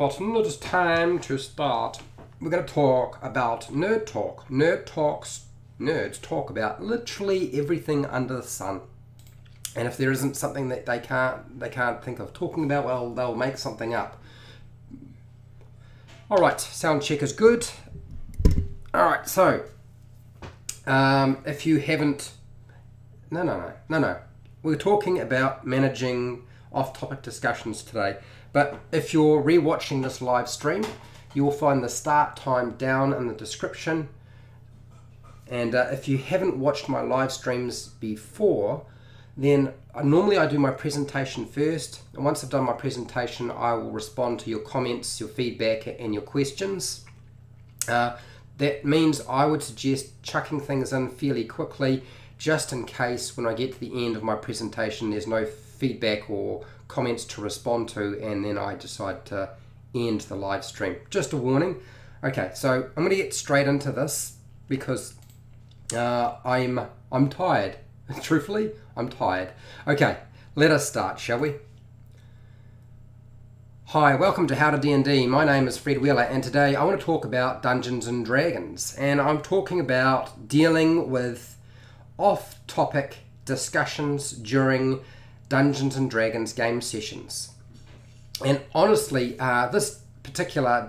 button. It is time to start. We're going to talk about nerd talk. Nerds talk about literally everything under the sun. And if there isn't something that they can't think of talking about, well, they'll make something up. All right, sound check is good. All right, so if you haven't, no. We're talking about managing off-topic discussions today. But if you're rewatching this live stream, you will find the start time down in the description. And if you haven't watched my live streams before, then normally I do my presentation first. And once I've done my presentation, I will respond to your comments, your feedback, and your questions. That means I would suggest chucking things in fairly quickly, just in case when I get to the end of my presentation, there's no feedback or comments to respond to, and then I decide to end the live stream. Just a warning. Okay, so I'm going to get straight into this because I'm tired. Truthfully, I'm tired. Okay, let us start, shall we? Hi, welcome to HowtoDandD. My name is Fred Wheeler, and today I want to talk about Dungeons and Dragons, and I'm talking about dealing with off-topic discussions during Dungeons and Dragons game sessions. And honestly, this particular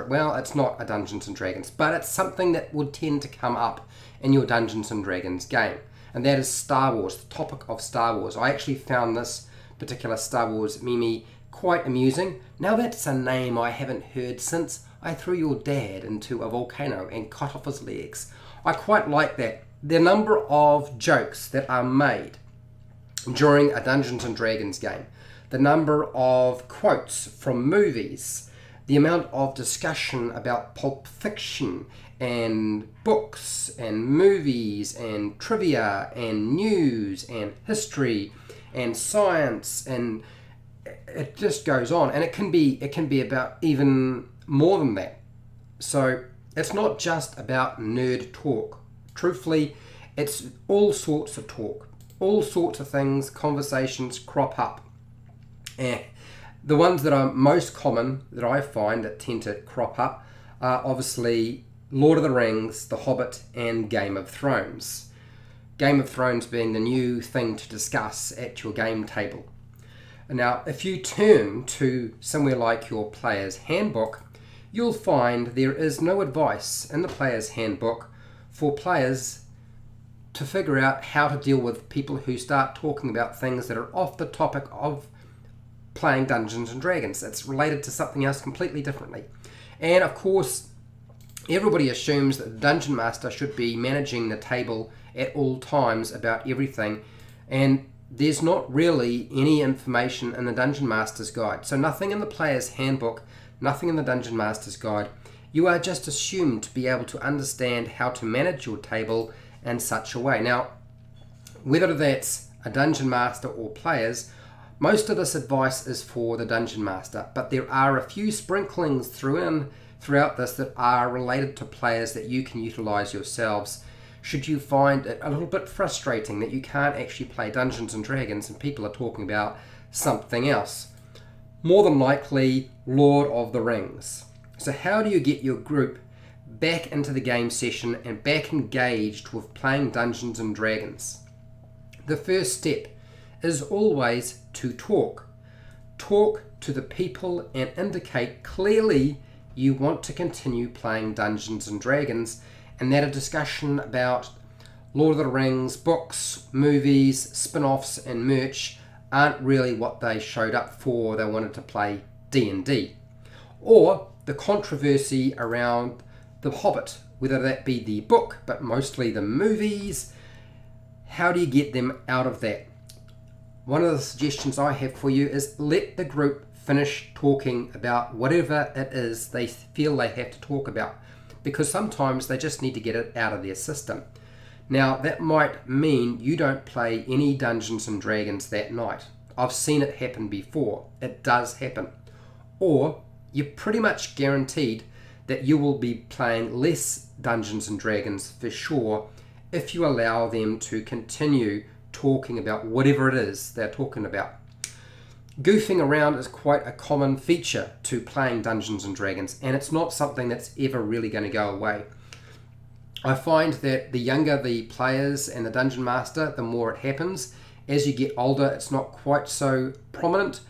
well, it's not a Dungeons and Dragons, but it's something that would tend to come up in your Dungeons and Dragons game. And that is Star Wars, the topic of Star Wars. I actually found this particular Star Wars meme quite amusing. Now that's a name I haven't heard since I threw your dad into a volcano and cut off his legs. I quite like that. The number of jokes that are made during a Dungeons and Dragons game, the number of quotes from movies, the amount of discussion about Pulp Fiction and books and movies and trivia and news and history and science, and it just goes on. And it can be about even more than that. So it's not just about nerd talk. Truthfully, it's all sorts of talk. All sorts of things, conversations crop up. And the ones that are most common that I find that tend to crop up are obviously Lord of the Rings, The Hobbit, and Game of Thrones. Game of Thrones being the new thing to discuss at your game table. Now, if you turn to somewhere like your player's handbook, you'll find there is no advice in the player's handbook for players to figure out how to deal with people who start talking about things that are off the topic of playing Dungeons and Dragons. It's related to something else completely differently. And of course, everybody assumes that the Dungeon Master should be managing the table at all times about everything. And there's not really any information in the Dungeon Master's Guide. So nothing in the player's handbook, nothing in the Dungeon Master's Guide. You are just assumed to be able to understand how to manage your table in such a way. Now, whether that's a Dungeon Master or players, most of this advice is for the Dungeon Master, but there are a few sprinklings throughout this that are related to players that you can utilize yourselves should you find it a little bit frustrating that you can't actually play Dungeons and Dragons and people are talking about something else. More than likely, Lord of the Rings. So how do you get your group back into the game session and back engaged with playing Dungeons and Dragons? The first step is always to talk. Talk to the people and indicate clearly you want to continue playing Dungeons and Dragons, and that a discussion about Lord of the Rings, books, movies, spin-offs and merch aren't really what they showed up for. They wanted to play D&D. Or the controversy around The Hobbit, whether that be the book, but mostly the movies. How do you get them out of that? One of the suggestions I have for you is let the group finish talking about whatever it is they feel they have to talk about, because sometimes they just need to get it out of their system. Now, that might mean you don't play any Dungeons and Dragons that night. I've seen it happen before. It does happen. Or you're pretty much guaranteed that you will be playing less Dungeons and Dragons for sure if you allow them to continue talking about whatever it is they're talking about. goofing around is quite a common feature to playing Dungeons and Dragons, and it's not something that's ever really going to go away. I find that the younger the players and the Dungeon Master, the more it happens. As you get older, it's not quite so prominent,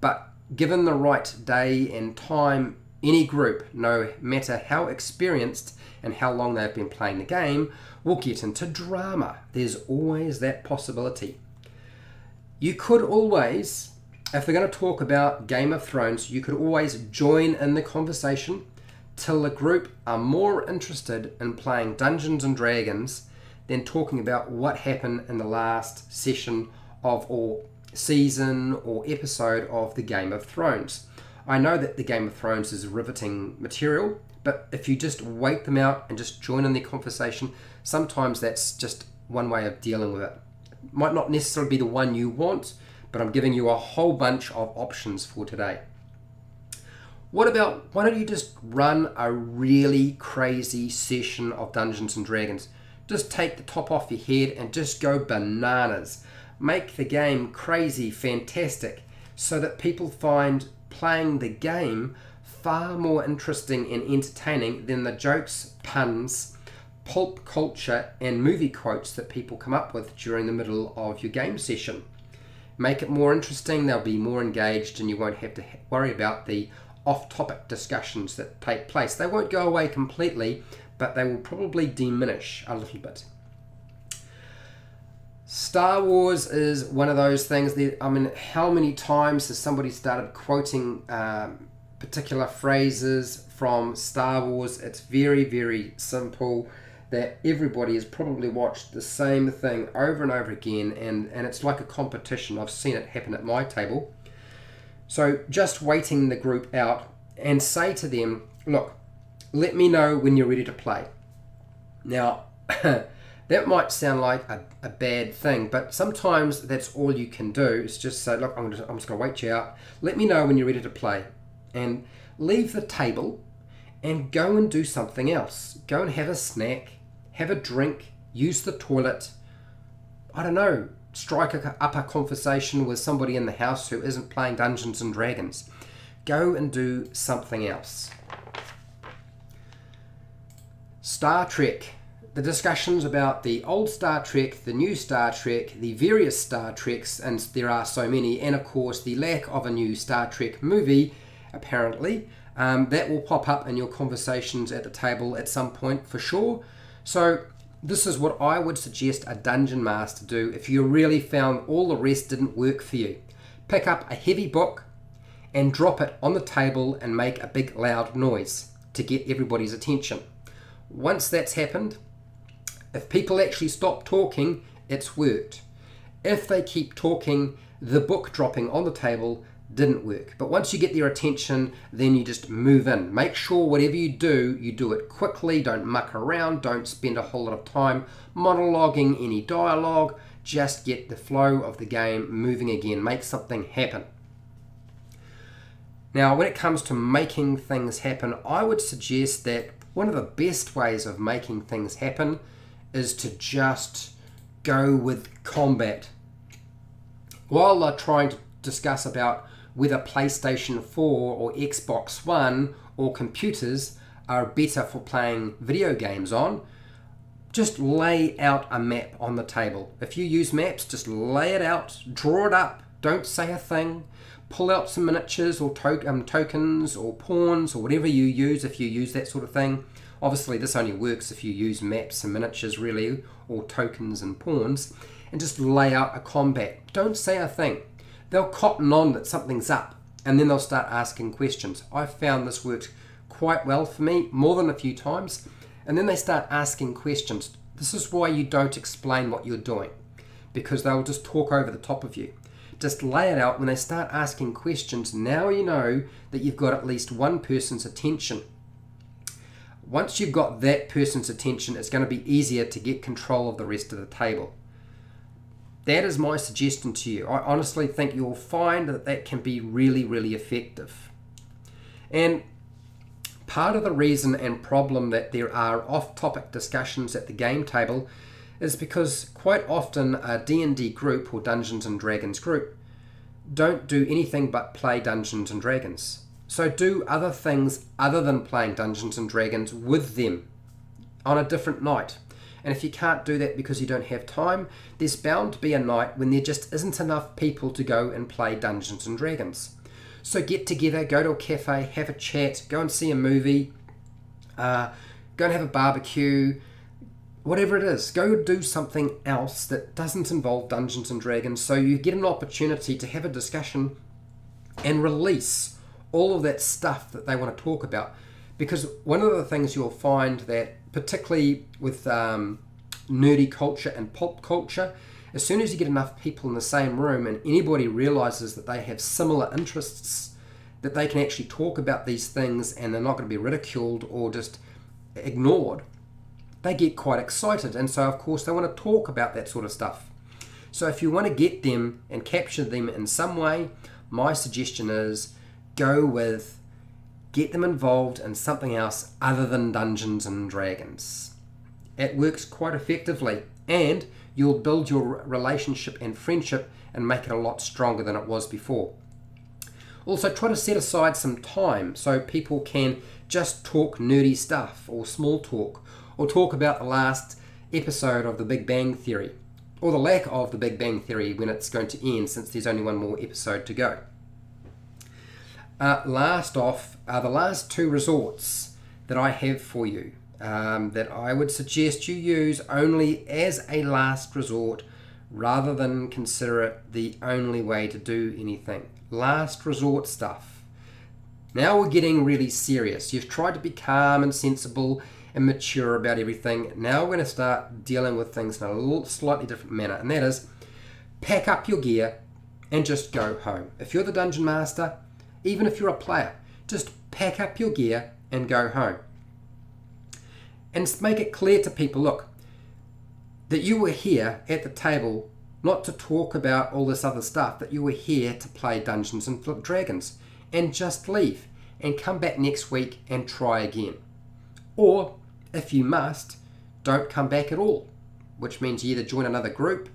but given the right day and time, any group, no matter how experienced and how long they've been playing the game, will get into drama. There's always that possibility. You could always, if we're going to talk about Game of Thrones, you could always join in the conversation till the group are more interested in playing Dungeons and Dragons than talking about what happened in the last session of or season or episode of the Game of Thrones. I know that the Game of Thrones is riveting material, but if you just wait them out and just join in the conversation, sometimes that's just one way of dealing with it. It might not necessarily be the one you want, but I'm giving you a whole bunch of options for today. What about, why don't you just run a really crazy session of Dungeons and Dragons? Just take the top off your head and just go bananas. Make the game crazy, fantastic, so that people find playing the game far more interesting and entertaining than the jokes, puns, pulp culture and movie quotes that people come up with during the middle of your game session. Make it more interesting, they'll be more engaged, and you won't have to worry about the off-topic discussions that take place. They won't go away completely, but they will probably diminish a little bit. Star Wars is one of those things that, I mean, how many times has somebody started quoting particular phrases from Star Wars? It's very, very simple, that everybody has probably watched the same thing over and over again, and it's like a competition. I've seen it happen at my table. So just waiting the group out and say to them, look, let me know when you're ready to play. Now, that might sound like a bad thing, but sometimes that's all you can do is just say, look, I'm just going to wait you out. Let me know when you're ready to play. And leave the table and go and do something else. Go and have a snack, have a drink, use the toilet. I don't know, strike up a conversation with somebody in the house who isn't playing Dungeons and Dragons. Go and do something else. Star Trek. The discussions about the old Star Trek, the new Star Trek, the various Star Treks, and there are so many, and of course the lack of a new Star Trek movie, apparently, that will pop up in your conversations at the table at some point for sure. So this is what I would suggest a Dungeon Master do if you really found all the rest didn't work for you. Pick up a heavy book and drop it on the table and make a big loud noise to get everybody's attention. Once that's happened, if people actually stop talking, it's worked. If they keep talking, the book dropping on the table didn't work. But once you get their attention, then you just move in. Make sure whatever you do it quickly. Don't muck around. Don't spend a whole lot of time monologuing any dialogue. Just get the flow of the game moving again. Make something happen. Now, when it comes to making things happen, I would suggest that one of the best ways of making things happen is to just go with combat. While they're trying to discuss about whether PlayStation 4 or Xbox One or computers are better for playing video games on, just lay out a map on the table. If you use maps, just lay it out, draw it up, don't say a thing, pull out some miniatures or tokens or pawns or whatever you use if you use that sort of thing. Obviously this only works if you use maps and miniatures really, or tokens and pawns, and just lay out a combat. Don't say a thing. They'll cotton on that something's up, and then they'll start asking questions. I've found this worked quite well for me, more than a few times, and then they start asking questions. This is why you don't explain what you're doing, because they'll just talk over the top of you. Just lay it out. When they start asking questions, now you know that you've got at least one person's attention. Once you've got that person's attention, it's going to be easier to get control of the rest of the table. That is my suggestion to you. I honestly think you'll find that that can be really, really effective. And part of the reason and problem that there are off-topic discussions at the game table is because quite often a D&D group or Dungeons and Dragons group don't do anything but play Dungeons and Dragons. So do other things other than playing Dungeons and Dragons with them on a different night. And if you can't do that because you don't have time, there's bound to be a night when there just isn't enough people to go and play Dungeons and Dragons. So get together, go to a cafe, have a chat, go and see a movie, go and have a barbecue, whatever it is. Go do something else that doesn't involve Dungeons and Dragons, so you get an opportunity to have a discussion and release all of that stuff that they want to talk about. Because one of the things you'll find that, particularly with nerdy culture and pop culture, as soon as you get enough people in the same room and anybody realizes that they have similar interests, that they can actually talk about these things and they're not going to be ridiculed or just ignored, they get quite excited. And so of course they want to talk about that sort of stuff. So if you want to get them and capture them in some way, my suggestion is go with get them involved in something else other than Dungeons and Dragons. It works quite effectively, and you'll build your relationship and friendship and make it a lot stronger than it was before. Also, try to set aside some time so people can just talk nerdy stuff or small talk, or talk about the last episode of The Big Bang Theory, or the lack of The Big Bang Theory when it's going to end, since there's only one more episode to go. Last off are the last two resorts that I have for you, that I would suggest you use only as a last resort rather than consider it the only way to do anything. Last resort stuff. Now we're getting really serious. You've tried to be calm and sensible and mature about everything. Now we're going to start dealing with things in a little slightly different manner, and that is pack up your gear and just go home. If you're the dungeon master, even if you're a player, just pack up your gear and go home. And make it clear to people, look, that you were here at the table not to talk about all this other stuff, that you were here to play Dungeons and Dragons, and just leave and come back next week and try again. Or, if you must, don't come back at all, which means you either join another group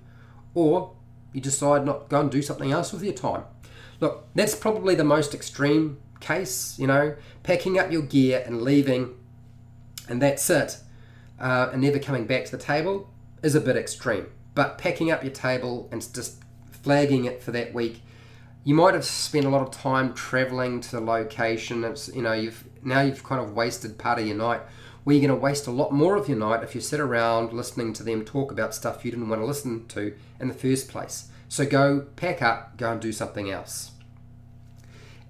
or you decide not to go and do something else with your time. Look, that's probably the most extreme case, packing up your gear and leaving and that's it, and never coming back to the table is a bit extreme. But packing up your table and just flagging it for that week, you might have spent a lot of time traveling to the location. It's, you've kind of wasted part of your night. Well, you're going to waste a lot more of your night if you sit around listening to them talk about stuff you didn't want to listen to in the first place. So go, pack up, go and do something else.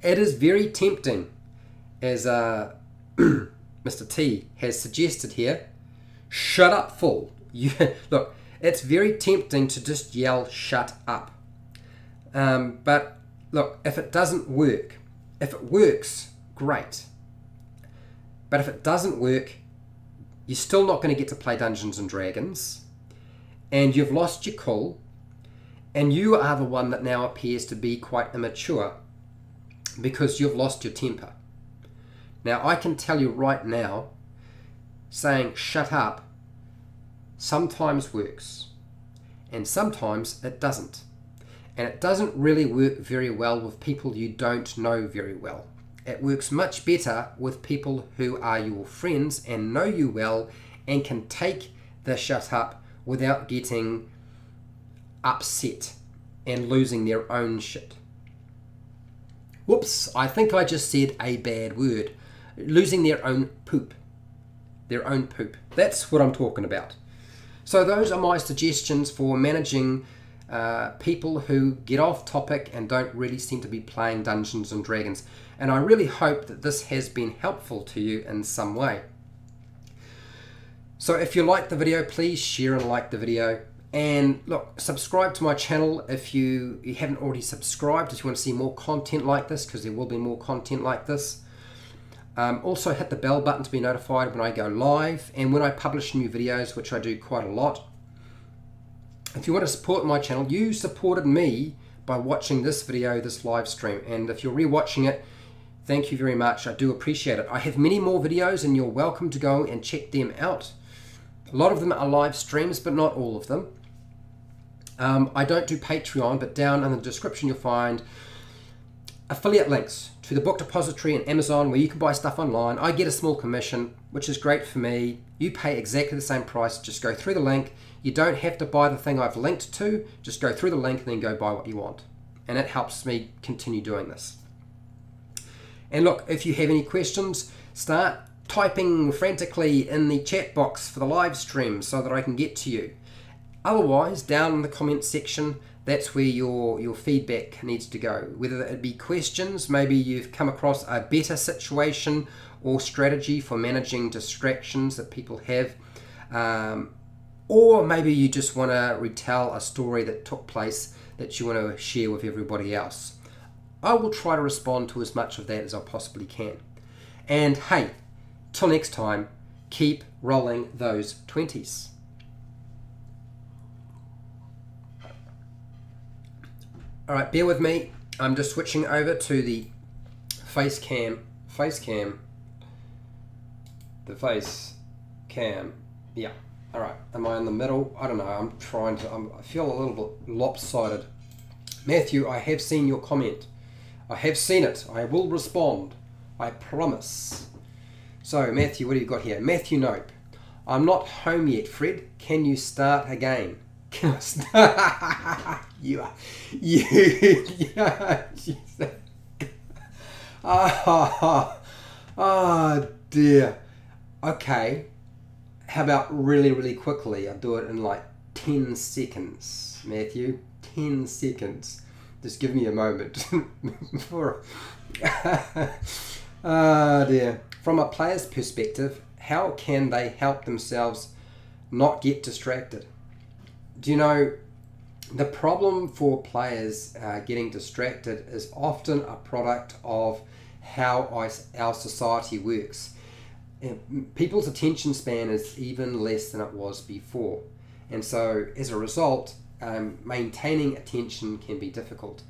It is very tempting, as Mr. T has suggested here, shut up, fool. Look, it's very tempting to just yell, shut up. But look, if it doesn't work, if it works, great. But if it doesn't work, you're still not going to get to play Dungeons and Dragons, and you've lost your cool, and you are the one that now appears to be quite immature because you've lost your temper. Now, I can tell you right now, saying shut up sometimes works, and sometimes it doesn't. And it doesn't really work very well with people you don't know very well. It works much better with people who are your friends and know you well and can take the shut up without getting upset and losing their own shit. Whoops, I think I just said a bad word. Losing their own poop. Their own poop. That's what I'm talking about. So those are my suggestions for managing people who get off topic and don't really seem to be playing Dungeons and Dragons. And I really hope that this has been helpful to you in some way. So if you like the video, please share and like the video. And look, subscribe to my channel if you haven't already subscribed, if you want to see more content like this, because there will be more content like this. Also hit the bell button to be notified when I go live and when I publish new videos, which I do quite a lot. If you want to support my channel, you supported me by watching this video, this live stream, and if you're rewatching it, thank you very much. I do appreciate it. I have many more videos and you're welcome to go and check them out. A lot of them are live streams, but not all of them. I don't do Patreon, but down in the description you'll find affiliate links to the book depository and Amazon where you can buy stuff online. I get a small commission, which is great for me. You pay exactly the same price. Just go through the link. You don't have to buy the thing I've linked to. Just go through the link and then go buy what you want. And it helps me continue doing this. And look, if you have any questions, start typing frantically in the chat box for the live stream so that I can get to you. Otherwise, down in the comments section, that's where your feedback needs to go. Whether it be questions, maybe you've come across a better situation or strategy for managing distractions that people have, or maybe you just want to retell a story that took place that you want to share with everybody else. I will try to respond to as much of that as I possibly can. And hey, till next time, keep rolling those 20s. All right, bear with me. I'm just switching over to the face cam. Yeah. All right. Am I in the middle? I don't know. I feel a little bit lopsided. Matthew, I have seen your comment. I have seen it. I will respond. I promise. So, Matthew, what have you got here? Matthew Nope. I'm not home yet, Fred. Can you start again? Can I start? Oh dear. Okay. How about really quickly? I'll do it in like 10 seconds, Matthew. 10 seconds. Just give me a moment. Oh dear. From a player's perspective, how can they help themselves not get distracted? Do you know, the problem for players getting distracted is often a product of how our society works. People's attention span is even less than it was before. And so as a result, maintaining attention can be difficult.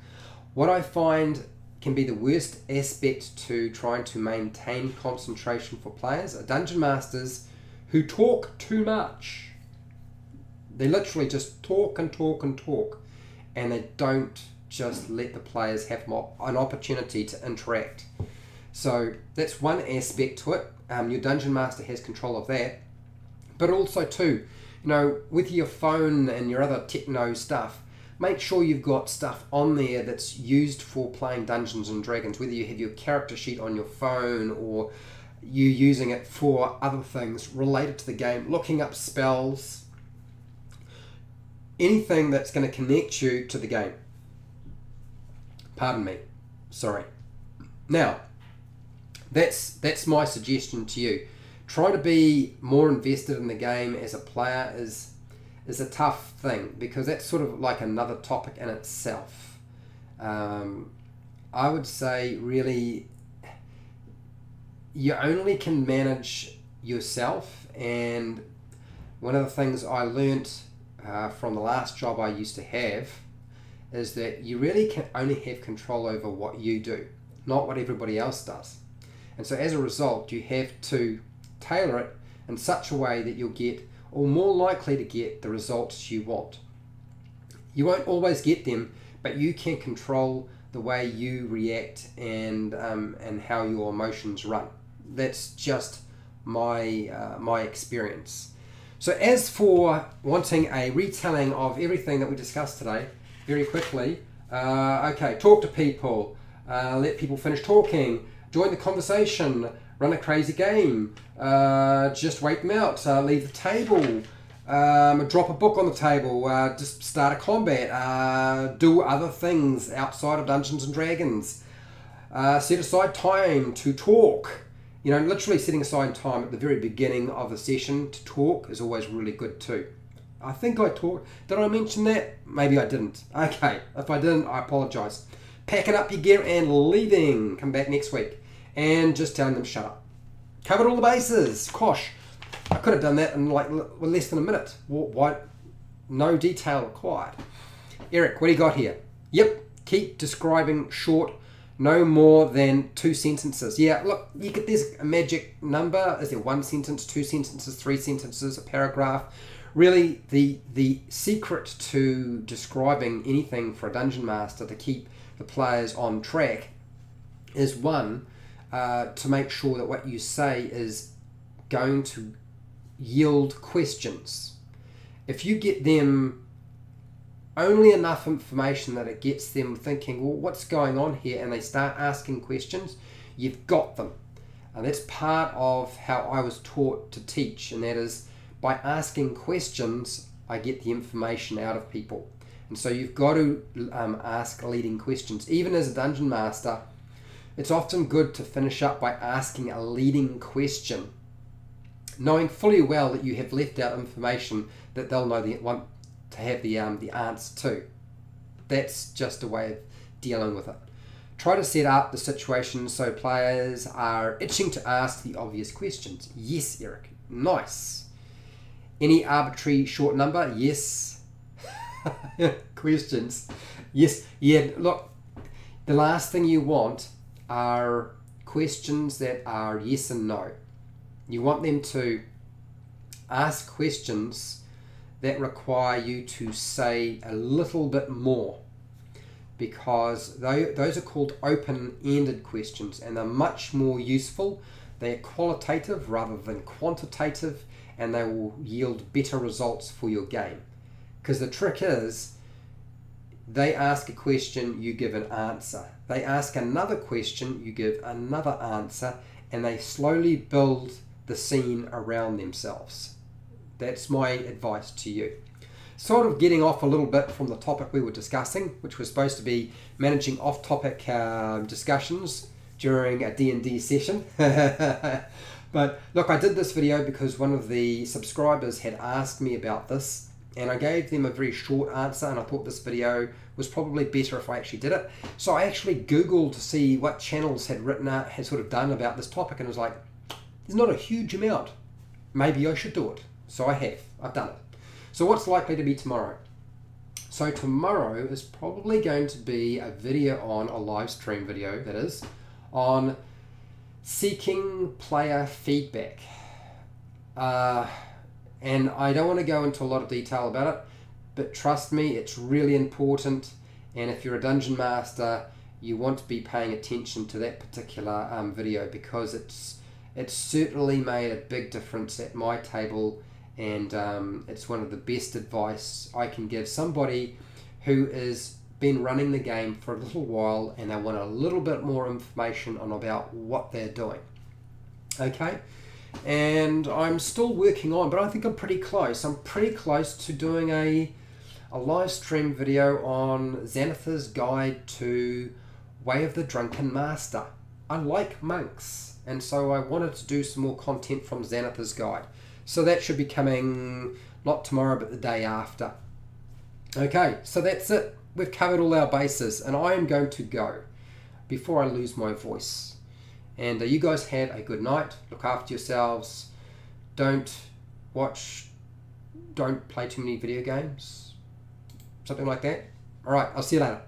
What I find can be the worst aspect to trying to maintain concentration for players are dungeon masters who talk too much. They literally just talk and talk and talk, and they don't just let the players have an opportunity to interact. So that's one aspect to it. Your dungeon master has control of that. But also too, you know, with your phone and your other techno stuff, make sure you've got stuff on there that's used for playing Dungeons and Dragons, whether you have your character sheet on your phone or you using it for other things related to the game, looking up spells, anything that's going to connect you to the game. Pardon me. Sorry. Now, that's my suggestion to you. Try to be more invested in the game as a player is a tough thing, because that's sort of like another topic in itself. I would say really you only can manage yourself, and one of the things I learnt from the last job I used to have is that you really can only have control over what you do, not what everybody else does. And so as a result, you have to tailor it in such a way that you'll get, or more likely to get, the results you want. You won't always get them, but you can control the way you react and how your emotions run. That's just my experience. So as for wanting a retelling of everything that we discussed today, very quickly, okay, talk to people, let people finish talking, join the conversation, run a crazy game, just wait them out, leave the table, drop a book on the table, just start a combat, do other things outside of Dungeons and Dragons, set aside time to talk. You know, literally setting aside time at the very beginning of the session to talk is always really good too. I think I talked, did I mention that? Maybe I didn't. Okay, if I didn't, I apologise. Packing up your gear and leaving. Come back next week. And just telling them shut up. Covered all the bases. Gosh, I could have done that in like less than a minute. What? No detail required. Eric, what do you got here? Yep, keep describing short, no more than 2 sentences. Yeah, look, there's a magic number. Is there 1 sentence, 2 sentences, 3 sentences, a paragraph? really the secret to describing anything for a dungeon master to keep the players on track is one, to make sure that what you say is going to yield questions. If you get them only enough information that it gets them thinking, well, what's going on here, and they start asking questions, you've got them. And that's part of how I was taught to teach, and that is by asking questions, I get the information out of people. And so you've got to ask leading questions. Even as a dungeon master, it's often good to finish up by asking a leading question, knowing fully well that you have left out information that they'll want to have the answer to. That's just a way of dealing with it. Try to set up the situation so players are itching to ask the obvious questions. Yes, Eric. Nice. Any arbitrary short number? Yes. Questions? Yes. Yeah, look, the last thing you want are questions that are yes and no. You want them to ask questions that require you to say a little bit more, because those are called open-ended questions, and they're much more useful. They're qualitative rather than quantitative, and they will yield better results for your game. Because the trick is, they ask a question, you give an answer. They ask another question, you give another answer, and they slowly build the scene around themselves. That's my advice to you. Sort of getting off a little bit from the topic we were discussing, which was supposed to be managing off-topic discussions during a D&D session. But look, I did this video because one of the subscribers had asked me about this, and I gave them a very short answer, and I thought this video was probably better if I actually did it. So I actually Googled to see what channels had sort of done about this topic, and it was like, there's not a huge amount. Maybe I should do it. So I've done it. So what's likely to be tomorrow? So tomorrow is probably going to be a video on, a live stream video that is, on seeking player feedback. And I don't want to go into a lot of detail about it, but trust me, it's really important. And if you're a dungeon master, you want to be paying attention to that particular video, because it's certainly made a big difference at my table. And it's one of the best advice I can give somebody who has been running the game for a little while and they want a little bit more information on about what they're doing. Okay, and I'm still working on, but I think I'm pretty close. I'm pretty close to doing a live stream video on Xanathar's Guide to Way of the Drunken Master. I like monks, and so I wanted to do some more content from Xanathar's Guide. So that should be coming not tomorrow, but the day after. Okay, so that's it. We've covered all our bases, and I am going to go before I lose my voice. And you guys have a good night. Look after yourselves. Don't play too many video games. Something like that. All right, I'll see you later.